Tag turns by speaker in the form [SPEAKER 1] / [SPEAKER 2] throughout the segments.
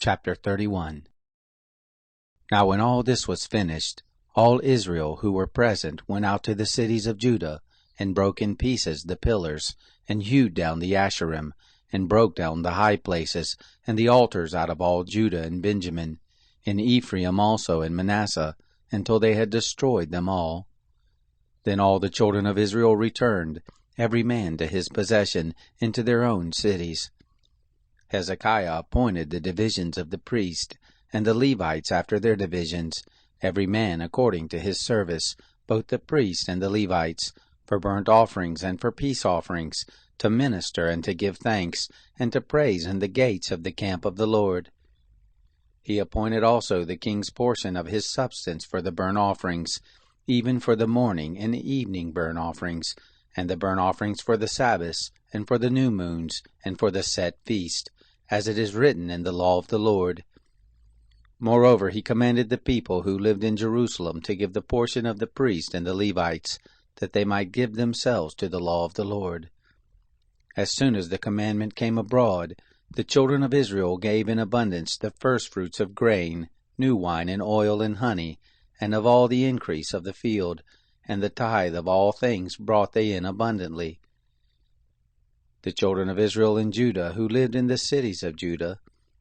[SPEAKER 1] Chapter 31. Now when all this was finished, all Israel who were present went out to the cities of Judah, and broke in pieces the pillars, and hewed down the Asherim, and broke down the high places, and the altars out of all Judah and Benjamin, in Ephraim also and Manasseh, until they had destroyed them all. Then all the children of Israel returned, every man to his possession, into their own cities. Hezekiah appointed the divisions of the priests, and the Levites after their divisions, every man according to his service, both the priests and the Levites, for burnt offerings and for peace offerings, to minister and to give thanks, and to praise in the gates of the camp of the Lord. He appointed also the king's portion of his substance for the burnt offerings, even for the morning and evening burnt offerings, and the burnt offerings for the Sabbaths, and for the new moons, and for the set feast, as it is written in the law of the Lord. Moreover, he commanded the people who lived in Jerusalem to give the portion of the priests and the Levites, that they might give themselves to the law of the Lord. As soon as the commandment came abroad, the children of Israel gave in abundance the firstfruits of grain, new wine, and oil, and honey, and of all the increase of the field, and the tithe of all things brought they in abundantly. The children of Israel and Judah, who lived in the cities of Judah,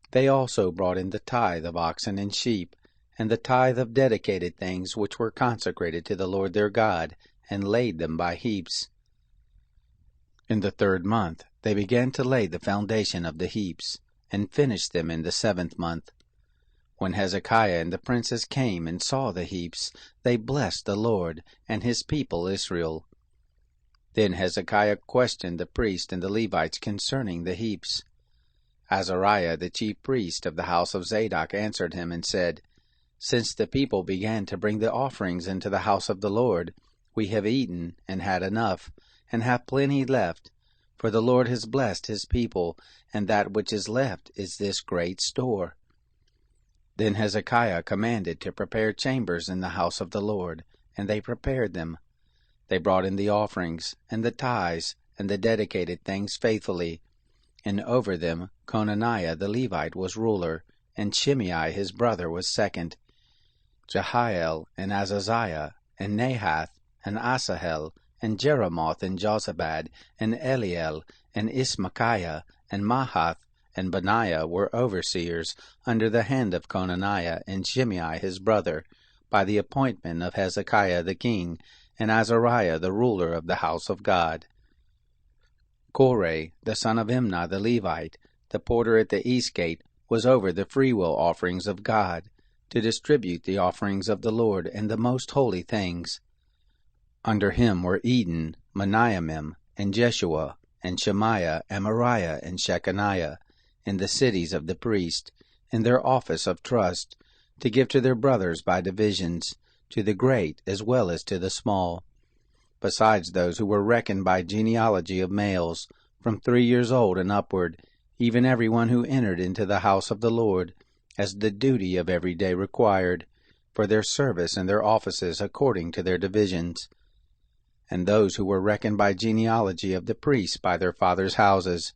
[SPEAKER 1] they also brought in the tithe of oxen and sheep, and the tithe of dedicated things which were consecrated to the Lord their God, and laid them by heaps. In the 3rd month they began to lay the foundation of the heaps, and finished them in the 7th month. When Hezekiah and the princes came and saw the heaps, they blessed the Lord and his people Israel. Then Hezekiah questioned the priests and the Levites concerning the heaps. Azariah the chief priest of the house of Zadok answered him and said, Since the people began to bring the offerings into the house of the Lord, we have eaten and had enough, and have plenty left, for the Lord has blessed his people, and that which is left is this great store. Then Hezekiah commanded to prepare chambers in the house of the Lord, and they prepared them. They brought in the offerings, and the tithes, and the dedicated things faithfully. And over them Conaniah the Levite was ruler, and Shimei his brother was second. Jehiel, and Azaziah, and Nahath, and Asahel, and Jeremoth, and Jozabad, and Eliel, and Ismachiah, and Mahath, and Benaiah were overseers under the hand of Conaniah and Shimei his brother, by the appointment of Hezekiah the king, and Azariah the ruler of the house of God. Korah, the son of Imnah the Levite, the porter at the east gate, was over the freewill offerings of God, to distribute the offerings of the Lord and the most holy things. Under him were Eden, Meniamim, and Jeshua, and Shemaiah, Amariah, and Shechaniah, in the cities of the priest, in their office of trust, to give to their brothers by divisions, to the great as well as to the small, besides those who were reckoned by genealogy of males, from 3 years old and upward, even every one who entered into the house of the Lord, as the duty of every day required, for their service and their offices according to their divisions. And those who were reckoned by genealogy of the priests by their fathers' houses,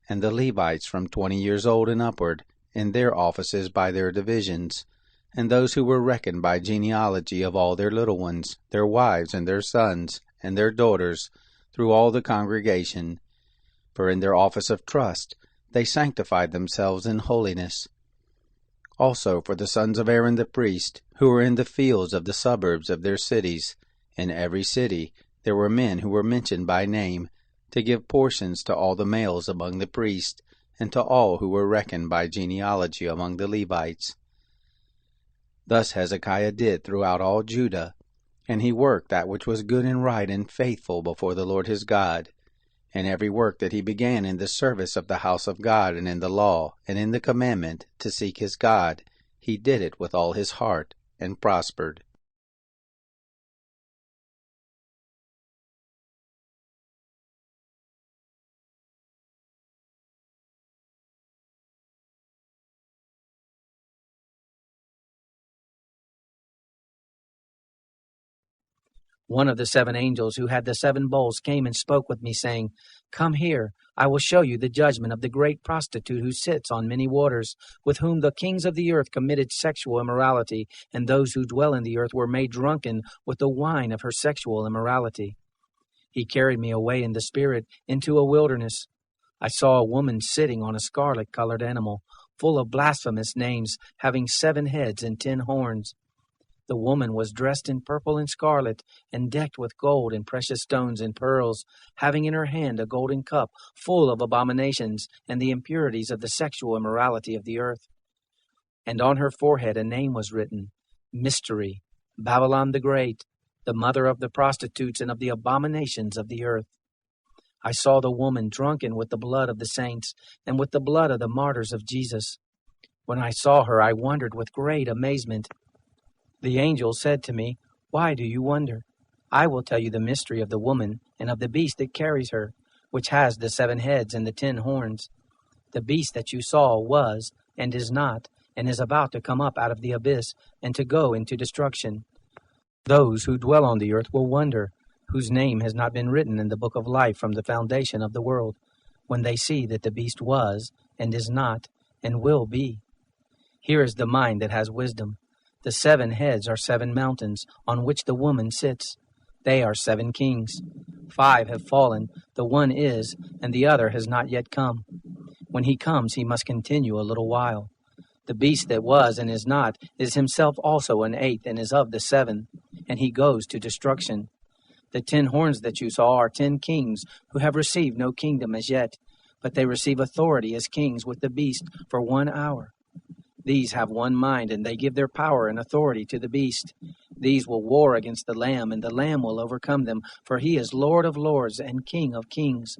[SPEAKER 1] and the Levites from 20 years old and upward, in their offices by their divisions, and those who were reckoned by genealogy of all their little ones, their wives, and their sons, and their daughters, through all the congregation. For in their office of trust they sanctified themselves in holiness. Also for the sons of Aaron the priest, who were in the fields of the suburbs of their cities, in every city there were men who were mentioned by name, to give portions to all the males among the priests, and to all who were reckoned by genealogy among the Levites. Thus Hezekiah did throughout all Judah, and he worked that which was good and right and faithful before the Lord his God. And every work that he began in the service of the house of God, and in the law, and in the commandment, to seek his God, he did it with all his heart, and prospered.
[SPEAKER 2] One of the 7 angels who had the 7 bowls came and spoke with me, saying, "Come here, I will show you the judgment of the great prostitute who sits on many waters, with whom the kings of the earth committed sexual immorality, and those who dwell in the earth were made drunken with the wine of her sexual immorality." He carried me away in the spirit into a wilderness. I saw a woman sitting on a scarlet-colored animal, full of blasphemous names, having 7 heads and 10 horns. The woman was dressed in purple and scarlet, and decked with gold and precious stones and pearls, having in her hand a golden cup full of abominations and the impurities of the sexual immorality of the earth. And on her forehead a name was written, Mystery, Babylon the Great, the mother of the prostitutes and of the abominations of the earth. I saw the woman drunken with the blood of the saints and with the blood of the martyrs of Jesus. When I saw her, I wondered with great amazement. The angel said to me, "Why do you wonder? I will tell you the mystery of the woman and of the beast that carries her, which has the 7 heads and the 10 horns. The beast that you saw was, and is not, and is about to come up out of the abyss, and to go into destruction. Those who dwell on the earth will wonder, whose name has not been written in the book of life from the foundation of the world, when they see that the beast was, and is not, and will be. Here is the mind that has wisdom. The 7 heads are 7 mountains, on which the woman sits. They are 7 kings. 5 have fallen, the one is, and the other has not yet come. When he comes, he must continue a little while. The beast that was and is not is himself also an 8th, and is of the 7, and he goes to destruction. The 10 horns that you saw are 10 kings, who have received no kingdom as yet, but they receive authority as kings with the beast for 1 hour. These have one mind, and they give their power and authority to the beast. These will war against the Lamb, and the Lamb will overcome them, for he is Lord of lords and King of kings.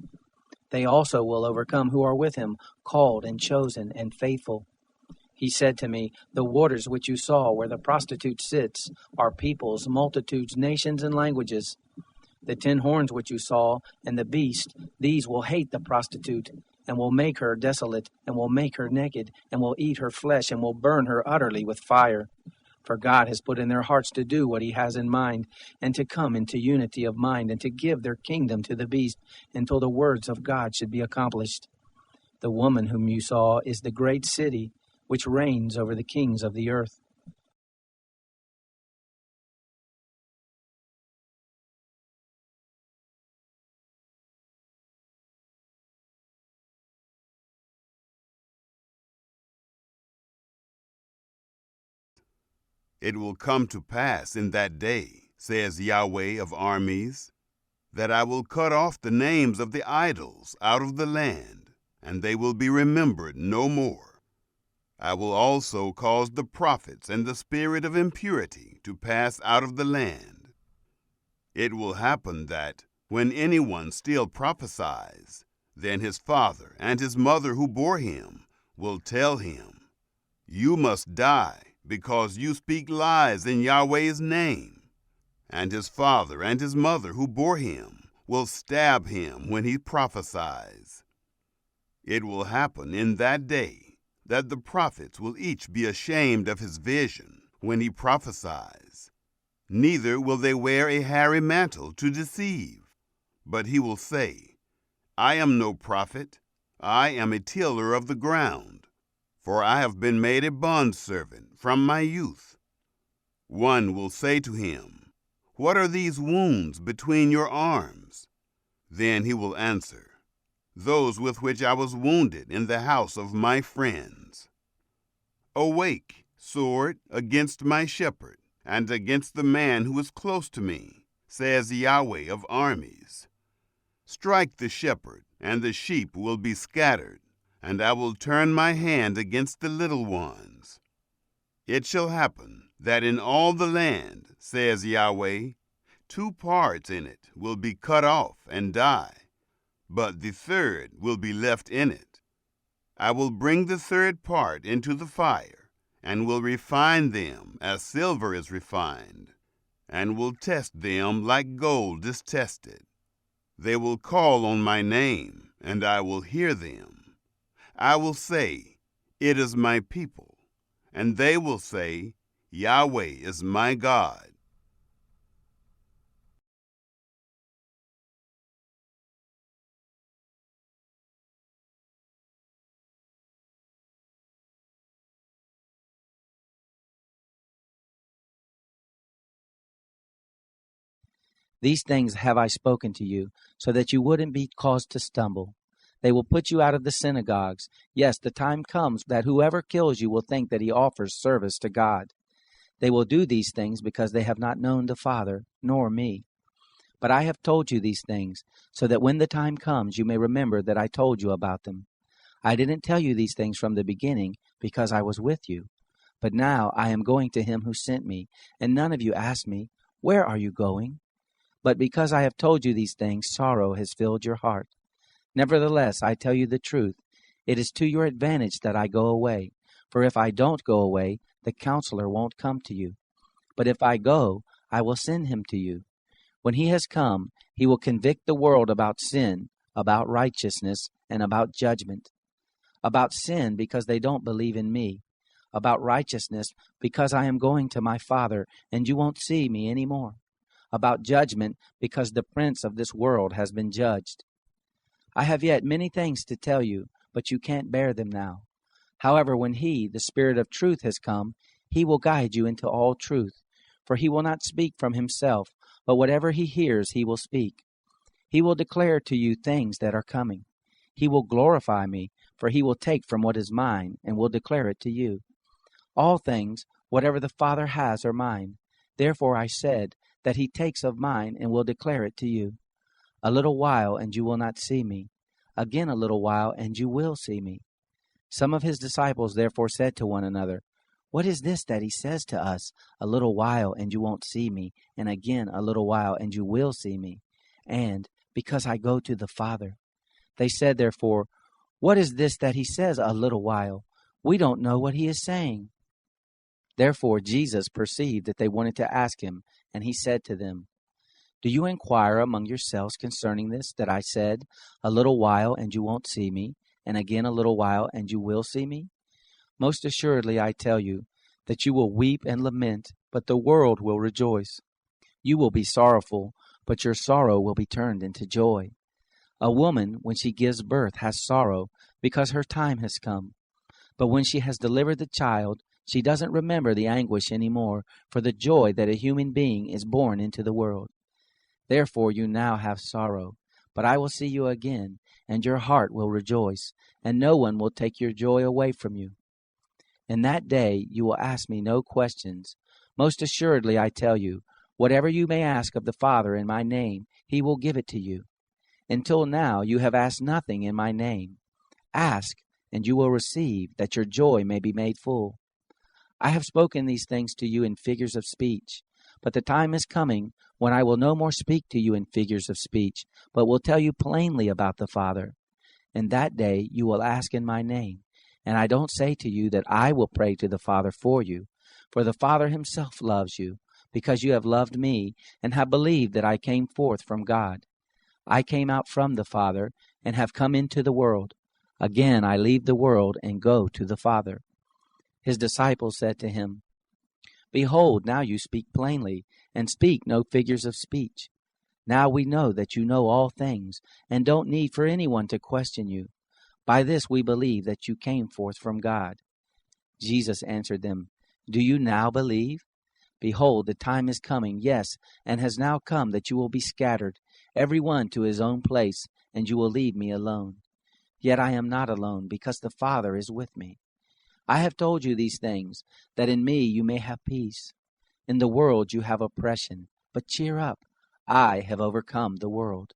[SPEAKER 2] They also will overcome who are with him, called and chosen and faithful. He said to me, "The waters which you saw where the prostitute sits are peoples, multitudes, nations, and languages. The 10 horns which you saw, and the beast, these will hate the prostitute, and will make her desolate, and will make her naked, and will eat her flesh, and will burn her utterly with fire. For God has put in their hearts to do what he has in mind, and to come into unity of mind, and to give their kingdom to the beast, until the words of God should be accomplished. The woman whom you saw is the great city, which reigns over the kings of the earth."
[SPEAKER 3] It will come to pass in that day, says Yahweh of armies, that I will cut off the names of the idols out of the land, and they will be remembered no more. I will also cause the prophets and the spirit of impurity to pass out of the land. It will happen that, when anyone still prophesies, then his father and his mother who bore him will tell him, "You must die, because you speak lies in Yahweh's name." And his father and his mother who bore him will stab him when he prophesies. It will happen in that day that the prophets will each be ashamed of his vision when he prophesies. Neither will they wear a hairy mantle to deceive, but he will say, "I am no prophet, I am a tiller of the ground, for I have been made a bondservant from my youth." One will say to him, "What are these wounds between your arms?" Then he will answer, "Those with which I was wounded in the house of my friends." Awake, sword, against my shepherd, and against the man who is close to me, says Yahweh of armies. Strike the shepherd, and the sheep will be scattered, and I will turn my hand against the little ones. It shall happen that in all the land, says Yahweh, 2 parts in it will be cut off and die, but the 3rd will be left in it. I will bring the 3rd part into the fire, and will refine them as silver is refined, and will test them like gold is tested. They will call on my name, and I will hear them. I will say, "It is my people," and they will say, "Yahweh is my God."
[SPEAKER 2] These things have I spoken to you, so that you wouldn't be caused to stumble. They will put you out of the synagogues. Yes, the time comes that whoever kills you will think that he offers service to God. They will do these things because they have not known the Father, nor me. But I have told you these things, so that when the time comes you may remember that I told you about them. I didn't tell you these things from the beginning, because I was with you. But now I am going to him who sent me, and none of you asked me, 'Where are you going?' But because I have told you these things, sorrow has filled your heart. Nevertheless, I tell you the truth. It is to your advantage that I go away. For if I don't go away, the Counselor won't come to you. But if I go, I will send him to you. When he has come, he will convict the world about sin, about righteousness, and about judgment. About sin, because they don't believe in me. About righteousness, because I am going to my Father, and you won't see me any more. About judgment, because the prince of this world has been judged. I have yet many things to tell you, but you can't bear them now. However, when he, the Spirit of truth, has come, he will guide you into all truth. For he will not speak from himself, but whatever he hears he will speak. He will declare to you things that are coming. He will glorify me, for he will take from what is mine, and will declare it to you. All things, whatever the Father has, are mine. Therefore I said that he takes of mine, and will declare it to you. A little while, and you will not see me. Again a little while, and you will see me. Some of his disciples therefore said to one another, What is this that he says to us? A little while, and you won't see me, and again a little while, and you will see me. And, because I go to the Father. They said therefore, What is this that he says, a little while? We don't know what he is saying. Therefore Jesus perceived that they wanted to ask him, and he said to them, Do you inquire among yourselves concerning this, that I said, A little while, and you won't see me, and again a little while, and you will see me? Most assuredly I tell you, that you will weep and lament, but the world will rejoice. You will be sorrowful, but your sorrow will be turned into joy. A woman, when she gives birth, has sorrow, because her time has come. But when she has delivered the child, she doesn't remember the anguish any more, for the joy that a human being is born into the world. Therefore you now have sorrow, but I will see you again, and your heart will rejoice, and no one will take your joy away from you. In that day you will ask me no questions. Most assuredly I tell you, whatever you may ask of the Father in my name, he will give it to you. Until now you have asked nothing in my name. Ask, and you will receive, that your joy may be made full. I have spoken these things to you in figures of speech, but the time is coming when I will no more speak to you in figures of speech, but will tell you plainly about the Father. In that day you will ask in my name, and I don't say to you that I will pray to the Father for you, for the Father himself loves you, because you have loved me, and have believed that I came forth from God. I came out from the Father, and have come into the world. Again I leave the world, and go to the Father. His disciples said to him, Behold, now you speak plainly, and speak no figures of speech. Now we know that you know all things, and don't need for anyone to question you. By this we believe that you came forth from God. Jesus answered them, Do you now believe? Behold, the time is coming, yes, and has now come, that you will be scattered, every one to his own place, and you will leave me alone. Yet I am not alone, because the Father is with me. I have told you these things, that in me you may have peace. In the world you have oppression, but cheer up. I have overcome the world.